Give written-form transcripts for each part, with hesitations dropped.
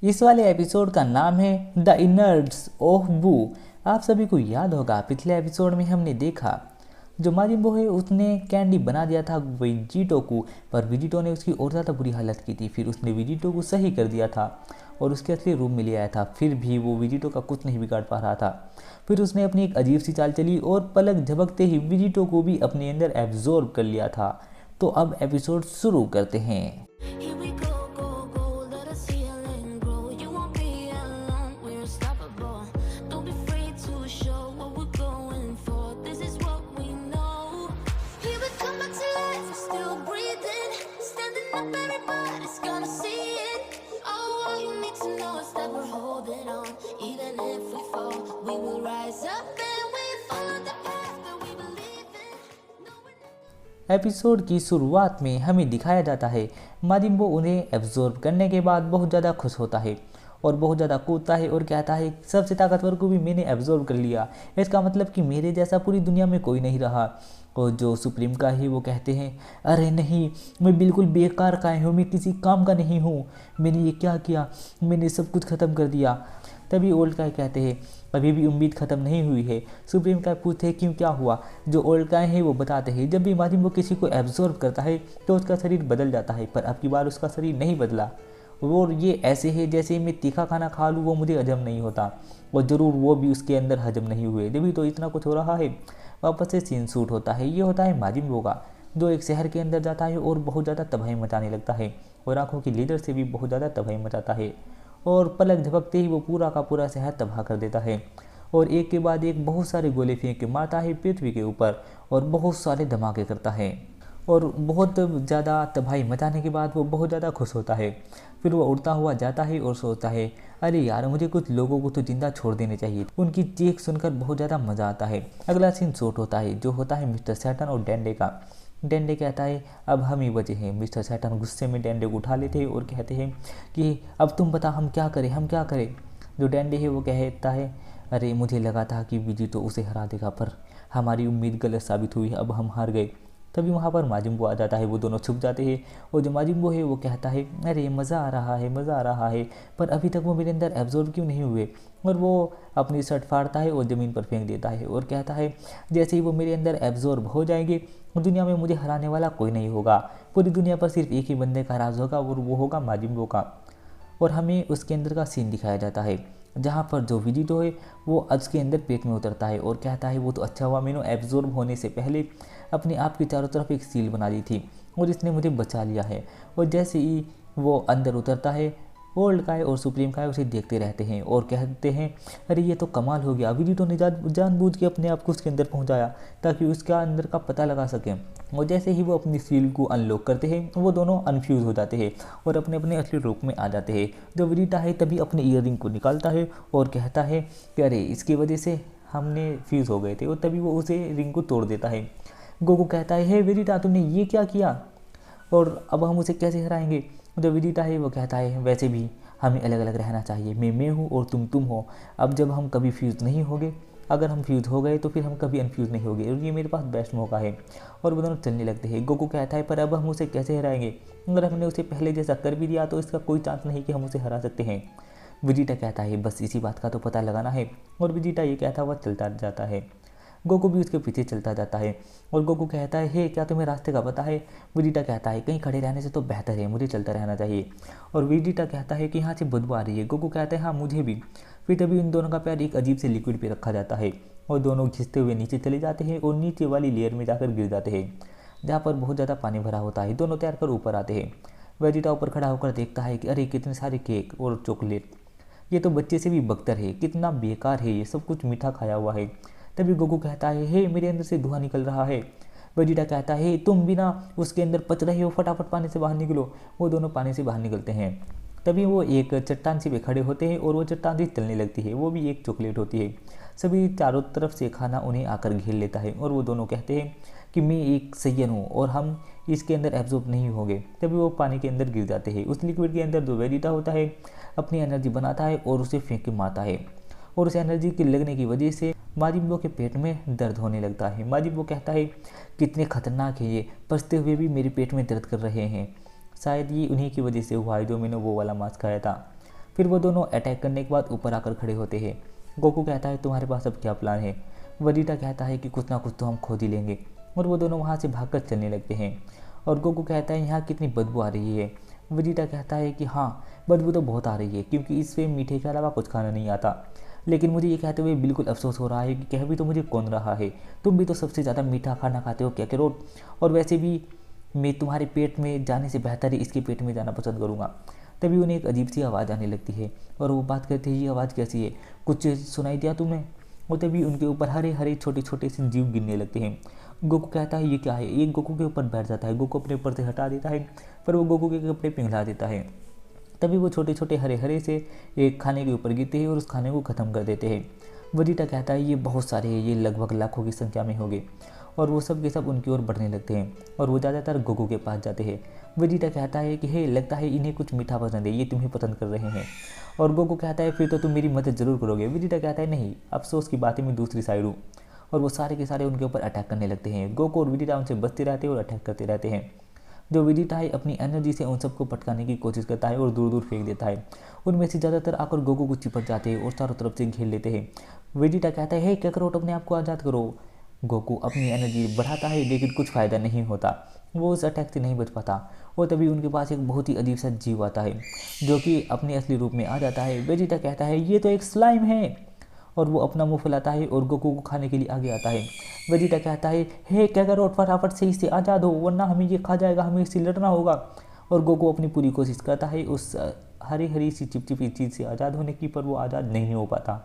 इस वाले एपिसोड का नाम है द इनर्ड्स ऑफ बू। आप सभी को याद होगा पिछले एपिसोड में हमने देखा जो माजिन बू है उसने कैंडी बना दिया था विजिटो को, पर विजिटो ने उसकी और ज़्यादा बुरी हालत की थी। फिर उसने विजिटो को सही कर दिया था और उसके असली रूम में ले आया था, फिर भी वो विजिटो का कुछ नहीं बिगाड़ पा रहा था। फिर उसने अपनी एक अजीब सी चाल चली और पलक झपकते ही विजिटो को भी अपने अंदर एब्जॉर्ब कर लिया था। तो अब एपिसोड शुरू करते हैं। Here we go, go, go, let us heal and grow. You won't be alone, we're unstoppable. Don't be afraid to show what we're going for. This is what we know. Here we come back to life, we're still breathing. Standing up, everybody's gonna see it. Oh, all you need to know is that we're holding on. Even if we fall, we will rise up and we follow the path that we believe in. No, we're never... episode की शुरुआत में हमें दिखाया जाता है माजिन बू उन्हें absorb करने के बाद बहुत ज़्यादा खुश होता है और बहुत ज़्यादा कूदता है और कहता है सबसे ताकतवर को भी मैंने एब्जॉर्ब कर लिया, इसका मतलब कि मेरे जैसा पूरी दुनिया में कोई नहीं रहा। और जो सुप्रीम का है वो कहते हैं अरे नहीं, मैं बिल्कुल बेकार का हूँ, मैं किसी काम का नहीं हूँ, मैंने ये क्या किया, मैंने सब कुछ ख़त्म कर दिया। तभी ओल्ड काय कहते हैं अभी भी उम्मीद ख़त्म नहीं हुई है। सुप्रीम काय पूछते हैं क्यों, क्या हुआ। जो ओल्ड काय है वो बताते हैं जब भी माजिन बू किसी को एब्जॉर्ब करता है तो उसका शरीर बदल जाता है, पर अब की बार उसका शरीर नहीं बदला। और ये ऐसे है जैसे मैं तीखा खाना खा लूँ वो मुझे हजम नहीं होता, और ज़रूर वो भी उसके अंदर हजम नहीं हुए, जब तो इतना कुछ हो रहा है। वापस से सीन शूट होता है। ये होता है माजिन बू का, जो एक शहर के अंदर जाता है और बहुत ज़्यादा तबाही मचाने लगता है और आँखों की लीडर से भी बहुत ज़्यादा तबाही मचाता है और पलक झपकते ही वो पूरा का पूरा शहर तबाह कर देता है और एक के बाद एक बहुत सारे गोले फेंक के मारता है पृथ्वी के ऊपर और बहुत सारे धमाके करता है और बहुत ज़्यादा तबाही मचाने के बाद वो बहुत ज़्यादा खुश होता है। फिर वो उड़ता हुआ जाता है और सोचता है अरे यार मुझे कुछ लोगों को तो जिंदा छोड़ देने चाहिए। उनकी चीख सुनकर बहुत ज़्यादा मज़ा आता है। अगला सीन शूट होता है जो होता है मिस्टर सैटर्न और डेंडे का। डेंडे कहता है अब हम ही बचे हैं। मिस्टर सैटर्न गुस्से में डेंडे को उठा लेते हैं और कहते हैं कि अब तुम बता हम क्या करें, हम क्या करें। जो डेंडे है वो कहता है अरे मुझे लगा था कि विजिटो उसे हरा देगा, पर हमारी उम्मीद गलत साबित हुई, अब हम हार गए। तभी वहाँ पर माजिन बू आ जाता है, वो दोनों छुप जाते हैं और जो माजिन बू है वो कहता है अरे मज़ा आ रहा है, मज़ा आ रहा है, पर अभी तक वो मेरे अंदर एब्जॉर्ब क्यों नहीं हुए। और वो अपनी शर्ट फाड़ता है और ज़मीन पर फेंक देता है और कहता है जैसे ही वो मेरे अंदर एब्जॉर्ब हो जाएंगे दुनिया में मुझे हराने वाला कोई नहीं होगा, पूरी दुनिया पर सिर्फ एक ही बंदे का राज होगा और वो होगा माजिन बू का। और हमें उसके अंदर का सीन दिखाया जाता है जहाँ पर जो विजिटो है वो उसके अंदर पेट में उतरता है और कहता है वो तो अच्छा हुआ मैंने एब्जॉर्ब होने से पहले अपने आप के चारों तरफ एक सील बना दी थी और इसने मुझे बचा लिया है। और जैसे ही वो अंदर उतरता है ओल्ड काय और सुप्रीम काय उसे देखते रहते हैं और कहते हैं अरे ये तो कमाल हो गया, विजिटो ने जानबूझ के अपने आप को उसके अंदर पहुंचाया ताकि उसका अंदर का पता लगा सकें। और जैसे ही वो अपनी सील को अनलॉक करते हैं वो दोनों अनफ्यूज़ हो जाते हैं और अपने अपने असली रूप में आ जाते हैं। जो विजिटा है तभी अपने ईयररिंग को निकालता है और कहता है कि अरे इसकी वजह से हमने फ्यूज़ हो गए थे, और तभी वो उसे रिंग को तोड़ देता है। गोकू कहता है हे विजिटा तुमने ये क्या किया और अब हम उसे कैसे हराएंगे। जो विजिटा है वो कहता है वैसे भी हमें अलग अलग रहना चाहिए, मैं हूँ और तुम हो। अब जब हम कभी फ्यूज़ नहीं होंगे, अगर हम फ्यूज़ हो गए तो फिर हम कभी अनफ्यूज़ नहीं होंगे और ये मेरे पास बेस्ट मौका है। और वो दोनों चलने लगते हैं। गोकू कहता है पर अब हम उसे कैसे हराएंगे, अगर हमने उसे पहले जैसा कर भी दिया तो इसका कोई चांस नहीं कि हम उसे हरा सकते हैं। विजिटा कहता है बस इसी बात का तो पता लगाना है और विजिटा ये कहता हुआ चलता जाता है। गोकू भी उसके पीछे चलता जाता है और गोकू कहता है हे क्या तुम्हें रास्ते का पता है। विजिटा कहता है कहीं खड़े रहने से तो बेहतर है, मुझे चलता रहना चाहिए। और विजिटा कहता है कि यहाँ से बदबू आ रही है। गोकू कहता है हाँ मुझे भी। फिर तभी इन दोनों का पैर एक अजीब से लिक्विड पे रखा जाता है और दोनों घिसते हुए नीचे चले जाते हैं और नीचे वाली लेयर में जाकर गिर जाते हैं जहाँ पर बहुत ज़्यादा पानी भरा होता है। दोनों तैर कर ऊपर आते हैं। वेजिटा ऊपर खड़ा होकर देखता है कि अरे कितने सारे केक और चॉकलेट, ये तो बच्चे से भी बदतर है, कितना बेकार है, ये सब कुछ मीठा खाया हुआ है। तभी गोकू कहता है हे मेरे अंदर से धुआं निकल रहा है। वेजिटा कहता है तुम बिना उसके अंदर पच रहे हो, फटाफट पानी से बाहर निकलो। वो दोनों पानी से बाहर निकलते हैं। तभी वो एक चट्टान सी पे खड़े होते हैं और वो चट्टान सी चलने लगती है, वो भी एक चॉकलेट होती है। सभी चारों तरफ से खाना उन्हें आकर घेर लेता है और वो दोनों कहते हैं कि मैं एक सैयन हूँ और हम इसके अंदर एब्जॉर्ब नहीं होंगे। तभी वो पानी के अंदर गिर जाते हैं। उस लिक्विड के अंदर जो वेजिटा होता है अपनी एनर्जी बनाता है और उसे फेंक के मारता है और उस एनर्जी के लगने की वजह से माजिन बू के पेट में दर्द होने लगता है। माजिन बू कहता है कितने खतरनाक है ये, पचते हुए भी मेरे पेट में दर्द कर रहे हैं, शायद ये उन्हीं की वजह से हुआ है जो मैंने वो वाला मांस खाया था। फिर वो दोनों अटैक करने के बाद ऊपर आकर खड़े होते हैं। गोकू कहता है तुम्हारे पास अब क्या प्लान है। वेजिटा कहता है कि कुछ ना कुछ तो हम खोज ही लेंगे, और वो दोनों वहाँ से भागकर चलने लगते हैं। और गोकू कहता है यहाँ कितनी बदबू आ रही है। वेजिटा कहता है कि हाँ, बदबू तो बहुत आ रही है क्योंकि इससे मीठे के अलावा कुछ खाना नहीं आता। लेकिन मुझे ये कहते हुए बिल्कुल अफसोस हो रहा है कि कह भी तो मुझे कौन रहा है, तुम भी तो सबसे ज़्यादा मीठा खाना खाते हो कैकरोट, और वैसे भी मैं तुम्हारे पेट में जाने से बेहतर है इसके पेट में जाना पसंद करूँगा। तभी उन्हें एक अजीब सी आवाज़ आने लगती है और वो बात करते हैं ये आवाज़ कैसी है, कुछ सुनाई दिया तुम्हें। और तभी उनके ऊपर हरे हरे छोटे छोटे से जीव गिरने लगते हैं। गोकू कहता है ये क्या है, एक गोकू के ऊपर बैठ जाता है, गोकू अपने ऊपर से हटा देता है, पर वो गोकू के कपड़े पिघला देता है। तभी वो छोटे छोटे हरे हरे से एक खाने के ऊपर गिरते हैं और उस खाने को ख़त्म कर देते हैं। वेजिटा कहता है ये बहुत सारे हैं, ये लगभग लाखों की संख्या में होंगे, और वो सब के सब उनकी ओर बढ़ने लगते हैं और वो ज़्यादातर गोकू के पास जाते हैं। वेजिटा कहता है कि हे, लगता है इन्हें कुछ मीठा पसंद है, ये तुम्हें पसंद कर रहे हैं। और गोकू कहता है फिर तो तुम मेरी मदद ज़रूर करोगे। वेजिटा कहता है नहीं, अफसोस की बात है मैं दूसरी साइड हूँ। और वो सारे के सारे उनके ऊपर अटैक करने लगते हैं। गोकू और वेजिटा उनसे बचते रहते हैं और अटैक करते रहते हैं। जो वेजिटा है अपनी एनर्जी से उन सबको पटकाने की कोशिश करता है और दूर दूर फेंक देता है। उनमें से ज़्यादातर आकर गोकू को चिपक जाते हैं और चारों तरफ से घेर लेते हैं। वेजिटा कहता है हे कैकरोट, अपने आप को आज़ाद करो। गोकू अपनी एनर्जी बढ़ाता है लेकिन कुछ फ़ायदा नहीं होता, वो उस अटैक से नहीं बच पाता। और तभी उनके पास एक बहुत ही अजीब सा जीव आता है जो कि अपने असली रूप में आ जाता है। वेजिटा कहता है ये तो एक स्लाइम है, और वो अपना मुंह फैलाता है और गोकू को खाने के लिए आगे आता है। वेजिटा कहता है हे कैकरोट, फटाफट से इससे आज़ाद हो वरना हमें ये खा जाएगा, हमें इससे लड़ना होगा। और गोकू अपनी पूरी कोशिश करता है उस हरी हरी सी चिपचिपी चीज़ से आज़ाद होने की, पर वो आज़ाद नहीं हो पाता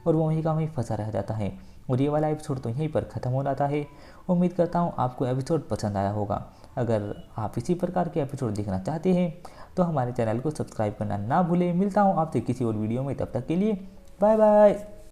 और वो वहीं का वहीं फंसा रह जाता है। और ये वाला एपिसोड तो यहीं पर ख़त्म हो जाता है। उम्मीद करता हूँ आपको एपिसोड पसंद आया होगा। अगर आप इसी प्रकार के एपिसोड देखना चाहते हैं तो हमारे चैनल को सब्सक्राइब करना ना भूलें। मिलता हूँ आपसे किसी और वीडियो में, तब तक के लिए बाय बाय।